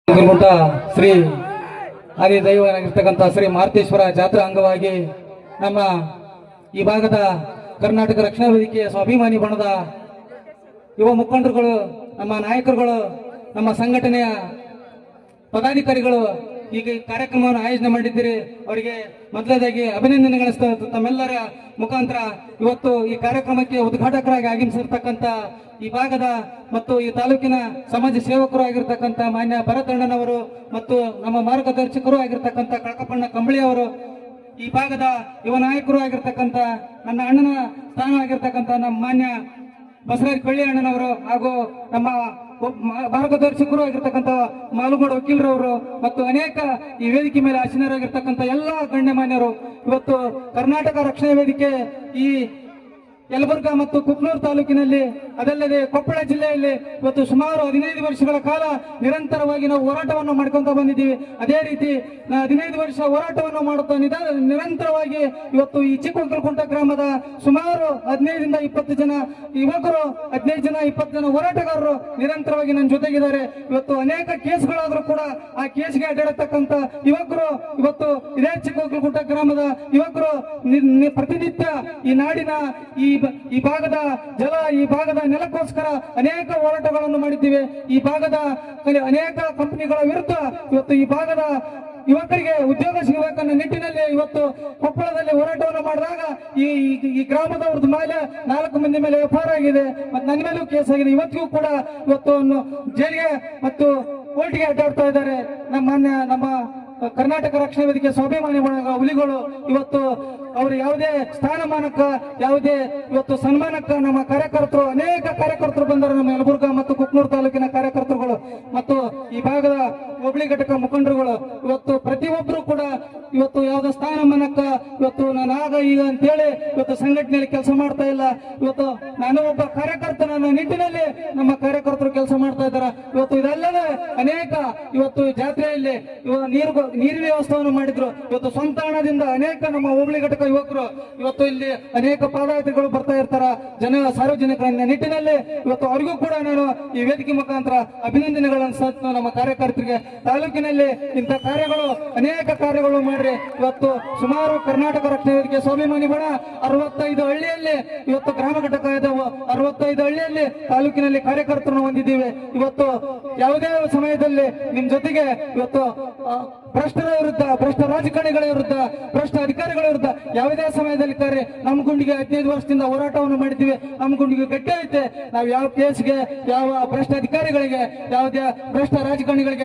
ಶ್ರೀ ಆದಿದೈವನಾಗಿರ್ತಕ್ಕಂಥ ಶ್ರೀ ಮಾರುತೇಶ್ವರ ಜಾತ್ರಾ ಅಂಗವಾಗಿ ನಮ್ಮ ಈ ಭಾಗದ ಕರ್ನಾಟಕ ರಕ್ಷಣಾ ವೇದಿಕೆಯ ಸ್ವಾಭಿಮಾನಿ ಬಣದ ಯುವ ಮುಖಂಡರುಗಳು, ನಮ್ಮ ನಾಯಕರುಗಳು, ನಮ್ಮ ಸಂಘಟನೆಯ ಪದಾಧಿಕಾರಿಗಳು ಈಗ ಕಾರ್ಯಕ್ರಮವನ್ನು ಆಯೋಜನೆ ಮಾಡಿದ್ದೀರಿ. ಅವರಿಗೆ ಮೊದಲನೇದಾಗಿ ಅಭಿನಂದನೆಗಳ ತಮ್ಮೆಲ್ಲರ ಮುಖಾಂತರ ಇವತ್ತು ಈ ಕಾರ್ಯಕ್ರಮಕ್ಕೆ ಉದ್ಘಾಟಕರಾಗಿ ಆಗಮಿಸಿರ್ತಕ್ಕಂಥ ಈ ಭಾಗದ ಮತ್ತು ಈ ತಾಲೂಕಿನ ಸಮಾಜ ಸೇವಕರು ಆಗಿರ್ತಕ್ಕಂಥ ಮಾನ್ಯ ಭರತಣ್ಣನವರು ಮತ್ತು ನಮ್ಮ ಮಾರ್ಗದರ್ಶಕರು ಆಗಿರ್ತಕ್ಕಂಥ ಕಳಕಪ್ಪಣ್ಣ ಕಂಬಳಿ ಅವರು, ಈ ಭಾಗದ ಯುವ ನಾಯಕರು ಆಗಿರ್ತಕ್ಕಂಥ ನನ್ನ ಅಣ್ಣನ ಸ್ಥಾನವಾಗಿರ್ತಕ್ಕಂಥ ನಮ್ಮ ಮಾನ್ಯ ಬಸವರಾಜ ಕೊಳ್ಳಿ ಅಣ್ಣನವರು ಹಾಗೂ ನಮ್ಮ ಮಾರ್ಗದರ್ಶಕರು ಆಗಿರ್ತಕ್ಕಂಥ ಮಾಲುಗೋಡು ವಕೀಲರವರು ಮತ್ತು ಅನೇಕ ಈ ವೇದಿಕೆ ಮೇಲೆ ಆಸೀನರಾಗಿರ್ತಕ್ಕಂಥ ಎಲ್ಲ ಗಣ್ಯಮಾನ್ಯರು, ಇವತ್ತು ಕರ್ನಾಟಕ ರಕ್ಷಣಾ ವೇದಿಕೆ ಈ ಯಲಬುರ್ಗಾ ಮತ್ತು ಕುಕ್ನೂರು ತಾಲೂಕಿನಲ್ಲಿ, ಅದಲ್ಲದೆ ಕೊಪ್ಪಳ ಜಿಲ್ಲೆಯಲ್ಲಿ ಇವತ್ತು ಸುಮಾರು 15 ವರ್ಷಗಳ ಕಾಲ ನಿರಂತರವಾಗಿ ನಾವು ಹೋರಾಟವನ್ನು ಮಾಡ್ಕೊಂತ ಬಂದಿದ್ದೀವಿ. ಅದೇ ರೀತಿ 15 ವರ್ಷ ಹೋರಾಟವನ್ನು ಮಾಡುತ್ತಾ ನಿರಂತರವಾಗಿ ಇವತ್ತು ಈ ಚಿಕ್ಕಕುಂಟ ಗ್ರಾಮದ ಸುಮಾರು 15ರಿಂದ 20 ಜನ ಯುವಕರು, 15 ಜನ 20 ಜನ ಹೋರಾಟಗಾರರು ನಿರಂತರವಾಗಿ ನನ್ನ ಜೊತೆಗಿದ್ದಾರೆ. ಇವತ್ತು ಅನೇಕ ಕೇಸ್ಗಳಾದ್ರೂ ಕೂಡ ಆ ಕೇಸ್ಗೆ ಅಡ್ಡಾಡತಕ್ಕಂಥ ಯುವಕರು ಇವತ್ತು ಇದೇ ಚಿಕ್ಕಕುಂಟ ಗ್ರಾಮದ ಯುವಕರು ಪ್ರತಿನಿತ್ಯ ಈ ನಾಡಿನ ಈ ಭಾಗದ ಜಲ, ಈ ಭಾಗದ ನೆಲಕ್ಕೋಸ್ಕರ ಅನೇಕ ಹೋರಾಟಗಳನ್ನು ಮಾಡಿದ್ದೀವಿ. ಈ ಭಾಗದ ಅನೇಕ ಕಂಪನಿಗಳ ವಿರುದ್ಧ ಇವತ್ತು ಈ ಭಾಗದ ಯುವಕರಿಗೆ ಉದ್ಯೋಗ ಸಿಗಬೇಕನ್ನ ನಿಟ್ಟಿನಲ್ಲಿ ಇವತ್ತು ಕೊಪ್ಪಳದಲ್ಲಿ ಹೋರಾಟವನ್ನು ಮಾಡಿದಾಗ ಈ ಗ್ರಾಮದವ್ರದ್ದು ಮೇಲೆ 4 ಮಂದಿ ಮೇಲೆ ಎಫ್ಐಆರ್ ಆಗಿದೆ ಮತ್ತು ನನ್ನ ಮೇಲೂ ಕೇಸ್ ಆಗಿದೆ. ಇವತ್ತಿಗೂ ಕೂಡ ಇವತ್ತು ಜೈಲಿಗೆ ಮತ್ತು ಕೋರ್ಟ್ಗೆ ಅಡ್ಡಾಡ್ತಾ ಇದ್ದಾರೆ. ನಮ್ಮ ಕರ್ನಾಟಕ ರಕ್ಷಣಾ ವೇದಿಕೆ ಸ್ವಾಭಿಮಾನಿ ಹುಲಿಗಳು ಇವತ್ತು ಅವರು ಯಾವುದೇ ಸ್ಥಾನಮಾನಕ್ಕ, ಯಾವುದೇ ಇವತ್ತು ಸನ್ಮಾನಕ್ಕ ನಮ್ಮ ಕಾರ್ಯಕರ್ತರು, ಅನೇಕ ಕಾರ್ಯಕರ್ತರು ಬಂದರು. ನಮ್ಮ ಯಲಬುರ್ಗಾ ಮತ್ತು ಕುಕ್ನೂರು ತಾಲೂಕಿನ ಕಾರ್ಯಕರ್ತರುಗಳು ಮತ್ತು ಈ ಭಾಗದ ಹೋಬಳಿ ಘಟಕ ಮುಖಂಡರುಗಳು ಇವತ್ತು ಪ್ರತಿಯೊಬ್ಬರು ಕೂಡ ಇವತ್ತು ಯಾವುದೇ ಸ್ಥಾನಮಾನಕ್ಕ ಇವತ್ತು ನಾನು ಆಗ ಈಗ ಅಂತೇಳಿ ಇವತ್ತು ಸಂಘಟನೆಯಲ್ಲಿ ಕೆಲಸ ಮಾಡ್ತಾ ಇಲ್ಲ. ಇವತ್ತು ನಾನು ಒಬ್ಬ ಕಾರ್ಯಕರ್ತನ ನಿಟ್ಟಿನಲ್ಲಿ ನಮ್ಮ ಕಾರ್ಯಕರ್ತರು ಕೆಲಸ ಮಾಡ್ತಾ ಇದ್ದಾರೆ. ಇವತ್ತು ಇದಲ್ಲದೆ ಅನೇಕ ಇವತ್ತು ಜಾತ್ರೆಯಲ್ಲಿ ನೀರಿನ ವ್ಯವಸ್ಥೆಯನ್ನು ಮಾಡಿದ್ರು. ಇವತ್ತು ಸ್ವಂತ ಹಣದಿಂದ ಅನೇಕ ನಮ್ಮ ಹೋಬಳಿ ಘಟಕ ಯುವಕರು ಇವತ್ತು ಇಲ್ಲಿ ಅನೇಕ ಪಾದಯಾತ್ರೆಗಳು ಬರ್ತಾ ಇರ್ತಾರ ಸಾರ್ವಜನಿಕರ ನಿಟ್ಟಿನಲ್ಲಿ. ಇವತ್ತು ಅವರಿಗೂ ಕೂಡ ನಾನು ಈ ವೇದಿಕೆ ಮುಖಾಂತರ ಅಭಿನಂದನೆಗಳನ್ನು ಸಹ ನಮ್ಮ ಕಾರ್ಯಕರ್ತರಿಗೆ ತಾಲೂಕಿನಲ್ಲಿ ಇಂಥ ಕಾರ್ಯಗಳು ಅನೇಕ ಕಾರ್ಯಗಳು ಮಾಡ್ರಿ. ಇವತ್ತು ಸುಮಾರು ಕರ್ನಾಟಕ ರಕ್ಷಣಾ ವೇದಿಕೆ ಸ್ವಾಭಿಮಾನಿ ಬಣ 65 ಹಳ್ಳಿಯಲ್ಲಿ ಇವತ್ತು ಗ್ರಾಮ ಘಟಕ ಇದಾವೆ. 65 ಹಳ್ಳಿಯಲ್ಲಿ ತಾಲೂಕಿನಲ್ಲಿ ಕಾರ್ಯಕರ್ತರನ್ನು ಹೊಂದಿದ್ದೀವಿ. ಇವತ್ತು ಯಾವುದೇ ಸಮಯದಲ್ಲಿ ನಿಮ್ ಜೊತೆಗೆ ಇವತ್ತು ಭ್ರಷ್ಟರ ವಿರುದ್ಧ, ಭ್ರಷ್ಟ ರಾಜಕಾರಣಿಗಳ ವಿರುದ್ಧ, ಭ್ರಷ್ಟ ಅಧಿಕಾರಿಗಳ ವಿರುದ್ಧ ಯಾವುದೇ ಸಮಯದಲ್ಲಿ ಕಾರ್ಯ ನಮ್ಮ ಗುಂಡಿಗೆ 15 ವರ್ಷದಿಂದ ಹೋರಾಟವನ್ನು ಮಾಡಿದ್ದೀವಿ. ನಮ್ಮ ಗುಂಡಿಗೆ ಗಟ್ಟಿ ಐತೆ. ನಾವು ಯಾವ ಕೇಸ್ಗೆ, ಯಾವ ಭ್ರಷ್ಟ ಅಧಿಕಾರಿಗಳಿಗೆ, ಯಾವುದೇ ಭ್ರಷ್ಟ ರಾಜಕಾರಣಿಗಳಿಗೆ